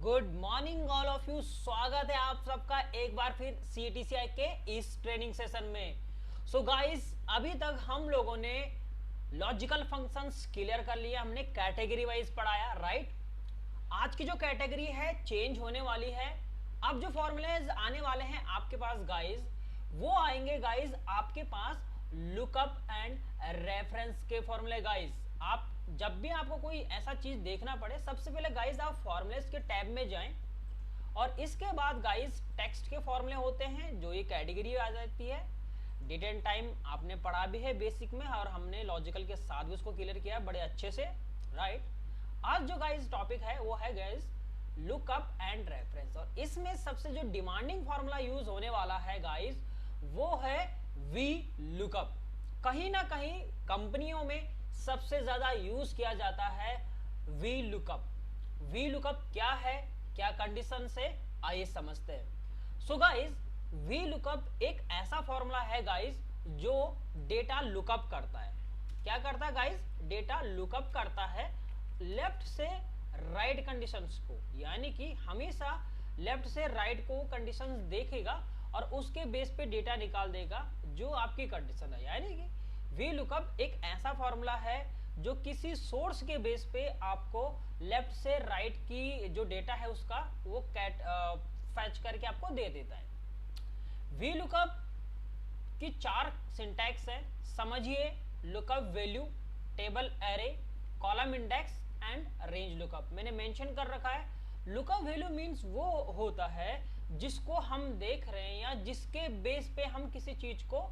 Good morning all of you. स्वागत है आप सबका एक बार फिर CETCI के इस ट्रेनिंग सेशन में। सो गाइस, अभी तक हम लोगों ने लॉजिकल फंक्शंस क्लियर कर लिया, हमने कैटेगरी वाइज पढ़ाया, राइट। आज की जो कैटेगरी है चेंज होने वाली है। अब जो फॉर्मूलेज आने वाले हैं आपके पास गाइस, वो आएंगे गाइस आपके पास लुकअप एंड रेफरेंस के फॉर्मूले। गाइस आप जब भी आपको कोई ऐसा चीज देखना पड़े, सबसे पहले गाइस आप फॉर्मूलेज के टैब में जाएं और इसके बाद गाइस टेक्स्ट के फॉर्मूले होते हैं, जो ये कैटेगरी आ जाती है। डेट एंड टाइम आपने पढ़ा भी है बेसिक में, और हमने लॉजिकल के साथ भी उसको क्लियर किया बड़े अच्छे से, राइट। आज जो गाइस टॉपिक है वो है गाइस लुकअप एंड रेफरेंस, और इसमें सबसे जो डिमांडिंग फॉर्मूला यूज होने वाला है गाइस वो है वी लुकअप। कहीं ना कहीं कंपनियों में सबसे ज्यादा यूज किया जाता है वी लुकअप। वी लुकअप क्या है, क्या कंडीशन से, आइए समझते हैं। सो गाइस, वी लुकअप एक ऐसा फॉर्मूला है गाइस जो डेटा लुकअप करता है। क्या करता है गाइस? डेटा लुकअप करता है लेफ्ट से राइट कंडीशंस को, यानी कि हमेशा लेफ्ट से राइट को कंडीशंस देखेगा और उसके बेस पे डेटा निकाल देगा जो आपकी कंडीशन है। यानी कि वी लुकअप एक ऐसा फॉर्मूला है जो किसी सोर्स के बेस पे आपको लेफ्ट से राइट की जो डेटा है उसका वो फैच करके आपको दे देता है। वी लुकअप की 4 सिंटैक्स है, समझिए। Lookup value, table array, column index and range lookup मैंने मेंशन कर रखा है। लुकअप वैल्यू मींस वो होता है जिसको हम देख रहे हैं या जिसके बेस पे हम किसी चीज को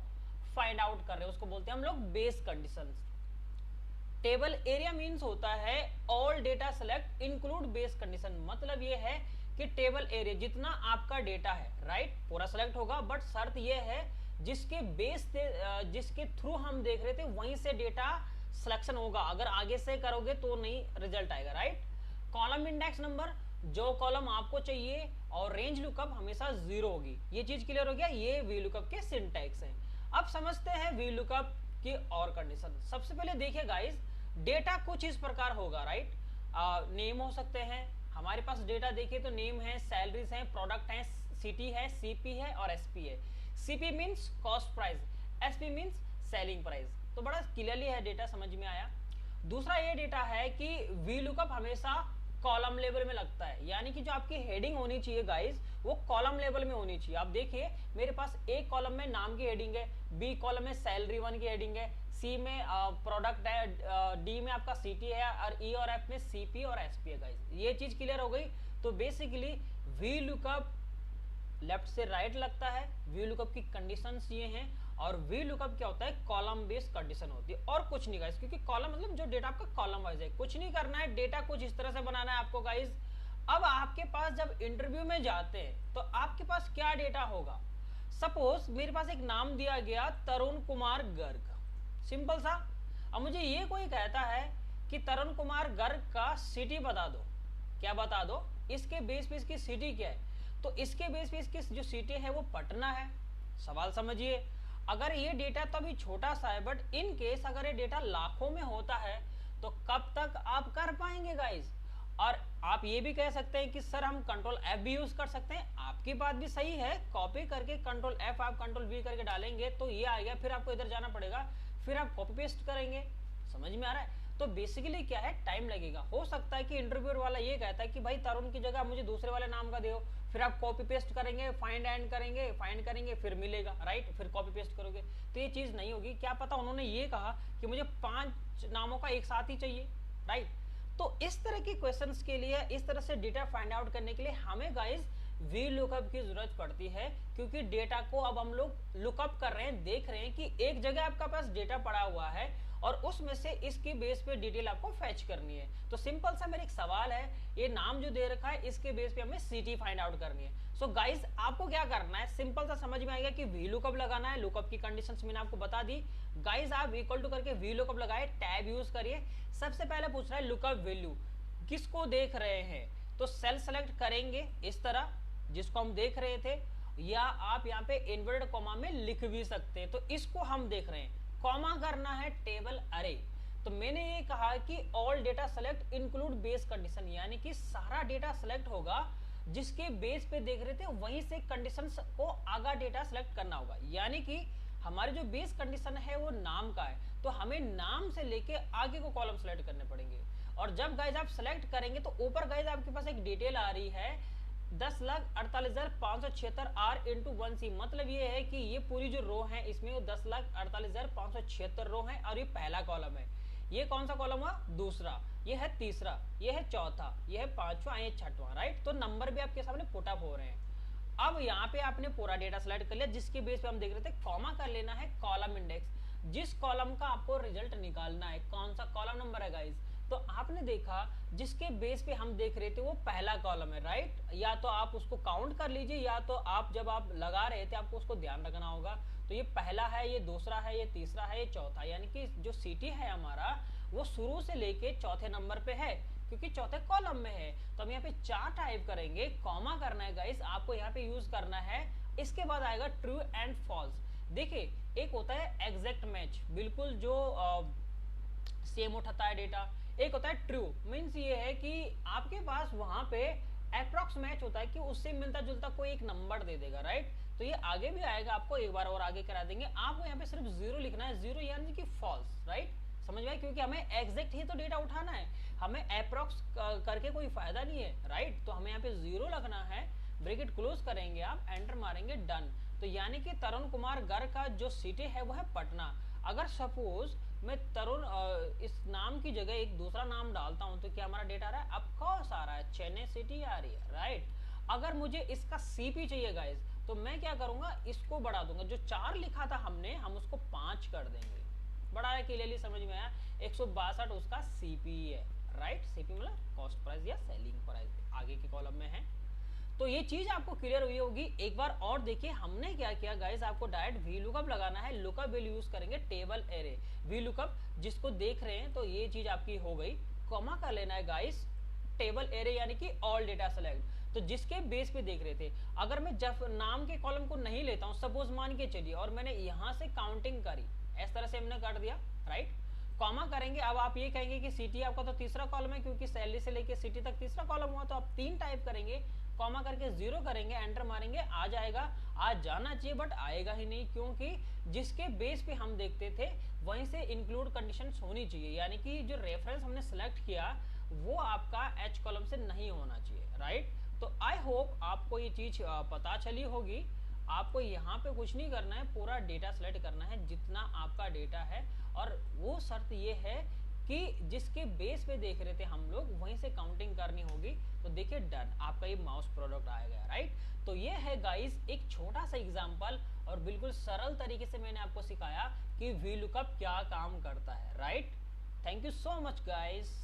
फाइंड आउट कर रहे हैं, उसको बोलते हैं हम लोग base conditions. Table area means होता है all data select include base condition. मतलब ये है कि टेबल एरिया जितना आपका डेटा है, राइट, पूरा सेलेक्ट होगा, बट शर्त ये है जिसके बेस जिसके थ्रू हम देख रहे थे वहीं से डेटा सिलेक्शन होगा। अगर आगे से करोगे तो नहीं रिजल्ट आएगा, राइट। कॉलम इंडेक्स नंबर, जो कॉलम आपको चाहिए, और रेंज लुकअप हमेशा 0 होगी। ये चीज क्लियर हो गया। ये वी लुकअप के सिंटैक्स हैं। अब समझते हैं वी लुकअप की और कंडीशन। सबसे पहले देखिए गाइस, डेटा कुछ इस प्रकार होगा, राइट। नेम हो सकते हैं, हमारे पास डेटा देखिए तो नेम है, सैलरीज हैं, प्रोडक्ट हैं, सिटी है, सीपी है और एसपी है। CP means cost price, SP means selling price. तो बड़ा क्लियरली है डेटा, समझ में आया। दूसरा ये डेटा है कि वी लुकअप हमेशा कॉलम लेवल में लगता है, यानी कि जो आपकी हेडिंग होनी चाहिए गाइस वो कॉलम लेवल में होनी चाहिए। आप देखिए मेरे पास ए कॉलम में नाम की हेडिंग है, बी कॉलम में सैलरी 1 की हेडिंग है, सी में प्रोडक्ट है, डी में आपका सीटी है, और ई और एफ में सीपी और एसपी है गाइस। ये चीज क्लियर हो गई। तो बेसिकली वी लुकअप लेफ्ट से राइट लगता है। वी लुकअप की कंडीशंस ये हैं, और वी लुकअप क्या होता है? कॉलम बेस्ड कंडीशन होती है, और कुछ नहीं गाइस, क्योंकि कॉलम मतलब जो डेटा आपका कॉलम वाइज है। कुछ नहीं करना है, डेटा कुछ इस तरह से बनाना है आपको गाइस। अब आपके पास जब इंटरव्यू में जाते हैं तो आपके पास क्या डेटा होगा? सपोज मेरे पास एक नाम दिया गया तरुण कुमार गर्ग, सिंपल सा। अब मुझे ये कोई कहता है कि तरुण कुमार गर्ग का सिटी बता दो, क्या बता दो? इसके बेस पे इसकी सिटी क्या है? तो इसके बेस पे इसकी जो सिटी है वो पटना है। सवाल समझिए। अगर ये डेटा तो अभी छोटा सा है, बट इन केस अगर ये डेटा लाखों में होता है तो कब तक आप कर पाएंगे गाइस? और आप ये भी कह सकते हैं कि सर हम कंट्रोल F भी यूज कर सकते हैं। आपकी बात भी सही है, कॉपी करके कंट्रोल F आप कंट्रोल V करके डालेंगे तो ये आ गया, फिर आपको इधर जाना पड़ेगा, फिर आप कॉपी पेस्ट करेंगे। समझ में आ रहा है? तो बेसिकली क्या है, टाइम लगेगा। हो सकता है कि इंटरव्यूअर वाला ये कहता है कि भाई तरुण की जगह मुझे दूसरे वाले नाम का दो, फिर आप कॉपी पेस्ट करेंगे, फाइंड एंड करेंगे, फाइंड करेंगे, फिर मिलेगा, राइट, फिर कॉपी पेस्ट करोगे। तो ये चीज नहीं होगी। क्या पता उन्होंने ये कहा कि मुझे 5 नामों का एक साथ ही चाहिए, राइट। तो इस तरह के क्वेश्चंस के लिए, इस तरह से डेटा फाइंड आउट करने के लिए हमें गाइस वी लुकअप की जरूरत पड़ती है, क्योंकि डेटा को अब हम लोग लुकअप कर रहे हैं, देख रहे हैं कि एक जगह आपका पास डेटा पड़ा हुआ है और उसमें से इसकी बेस पे डिटेल आपको फैच करनी है। तो सिंपल सा मेरा एक सवाल है, ये नाम जो दे रखा है इसके बेस पे हमें सिटी फाइंड आउट करनी है। सो गाइस आपको क्या करना है, सिंपल सा समझ में आएगा कि वी लुकअप लगाना है। लुकअप की कंडीशंस मैंने आपको बता दी गाइस। आप इक्वल टू करके वी लुकअप लगाए, टैब यूज करिए। सबसे पहले पूछ रहा है लुकअप वैल्यू किसको देख रहे हैं, तो सेल सेलेक्ट करेंगे इस तरह जिसको हम देख रहे थे, या आप यहाँ पे इन्वर्टेड कॉमा में लिख भी सकते हैं। तो इसको हम देख रहे हैं, कॉमा करना है टेबल अरे। तो मैंने ये कहा कि all data select include base condition, यानी कि सारा डेटा सेलेक्ट होगा जिसके बेस पे देख रहे थे वहीं से कंडीशन को आगा डेटा सेलेक्ट करना होगा। यानी कि हमारे जो बेस कंडीशन है वो नाम का है, तो हमें नाम से लेके आगे को कॉलम सेलेक्ट करने पड़ेंगे। और जब गाइज आप सेलेक्ट करेंगे तो ऊपर गाइज आपके पास एक डिटेल आ रही है 10,48,576 R इंटू 1C, मतलब ये है कि ये पूरी जो रो है इसमें 10,48,576 रो है और ये पहला कॉलम है। ये कौन सा कॉलम हुआ? दूसरा, ये है तीसरा, ये है चौथा, ये है पांचवा, ये छठवां, राइट। तो नंबर भी आपके सामने पुट अप हो रहे हैं। अब यहाँ पे आपने पूरा डेटा सेलेक्ट कर लिया जिसके बेस पे हम देख रहे थे कॉमा कर लेना है कॉलम इंडेक्स, जिस कॉलम का आपको रिजल्ट निकालना है, कौन सा कॉलम नंबर है गाइज। तो आपने देखा जिसके बेस पे हम देख रहे थे वो पहला कॉलम है, राइट। या तो आप उसको काउंट कर लीजिए या तो आप जब आप लगा रहे थे आपको उसको ध्यान रखना होगा। तो ये पहला है, ये दूसरा है, ये तीसरा है, ये चौथा, यानी कि जो सिटी है हमारा वो शुरू से लेके चौथे नंबर पे है क्योंकि चौथे कॉलम में है। तो हम यहाँ पे 4 टाइप करेंगे, कॉमा करना है गाइस, आपको यहाँ पे यूज करना है। इसके बाद आएगा ट्रू एंड फॉल्स। देखिए एक होता है एग्जैक्ट मैच, बिल्कुल जो सेम उठाता है डेटा। एक होता है ट्रू, मीन्स ये है कि आपके पास वहां पे अप्रॉक्स मैच होता है कि उससे मिलता जुलता कोई एक नंबर दे देगा, राइट। तो ये आगे भी आएगा, आपको एक बार और आगे करा देंगे। आपको यहाँ पे सिर्फ 0 लिखना है, 0 यानी कि फॉल्स, राइट। समझ में आया, क्योंकि हमें एग्जैक्ट ही तो डेटा उठाना है, हमें अप्रॉक्स करके कोई फायदा नहीं है, राइट। तो हमें यहाँ पे 0 लगना है, ब्रैकेट क्लोज करेंगे, आप एंटर मारेंगे, डन। तो यानी कि तरुण कुमार गर्ग का जो सिटी है वो है पटना। अगर सपोज मैं तरुण इस नाम की जगह एक दूसरा नाम डालता हूं तो क्या हमारा डेटा आ रहा है? ऑफकोर्स आ रहा है, चेन्नई सिटी आ रही है, राइट। अगर मुझे इसका सीपी चाहिए गाइस तो मैं क्या करूंगा, इसको बढ़ा दूंगा, जो 4 लिखा था हमने हम उसको 5 कर देंगे। बड़ा है, क्लियरली समझ में आया। 162 उसका सीपी है, राइट। सीपी मतलब कॉस्ट प्राइस या सेलिंग प्राइस, आगे के कॉलम में है। तो ये चीज आपको क्लियर हुई होगी। एक बार और देखिए हमने क्या किया गाइस, आपको डायरेक्ट वी लुकअप लगाना है, लुकअप वैल्यू यूज करेंगे टेबल एरे वी लुकअप, जिसको देख रहे हैं। तो ये चीज आपकी हो गई, कॉमा कर लेना है गाइस टेबल एरे यानी कि ऑल डेटा सेलेक्ट। तो जिसके बेस पे देख रहे थे, अगर मैं जब नाम के कॉलम को नहीं लेता हूं, सपोज मान के चलिए, और मैंने यहां से काउंटिंग करी, इस तरह से हमने कर दिया, राइट। कॉमा करेंगे, अब आप ये कहेंगे कि सिटी आपका तो तीसरा कॉलम है क्योंकि सैलरी से लेके सिटी तक तीसरा कॉलम हुआ, तो आप 3 टाइप करेंगे, कॉमा करके 0 करेंगे, एंटर मारेंगे, आ जाएगा। आ जाना चाहिए बट आएगा ही नहीं, क्योंकि जिसके बेस पे हम देखते थे वहीं से इंक्लूड कंडीशन होनी चाहिए, यानी कि जो रेफरेंस हमने सेलेक्ट किया वो आपका एच कॉलम से नहीं होना चाहिए, राइट। तो आई होप आपको ये चीज पता चली होगी। आपको यहाँ पे कुछ नहीं करना है, पूरा डेटा सेलेक्ट करना है जितना आपका डेटा है, और वो शर्त ये है कि जिसके बेस पे देख रहे थे हम लोग वहीं से काउंटिंग करनी होगी। तो देखिए डन, आपका ये माउस प्रोडक्ट आएगा, राइट। तो ये है गाइस एक छोटा सा एग्जांपल, और बिल्कुल सरल तरीके से मैंने आपको सिखाया कि वी लुकअप क्या काम करता है, right. Thank you so much guys.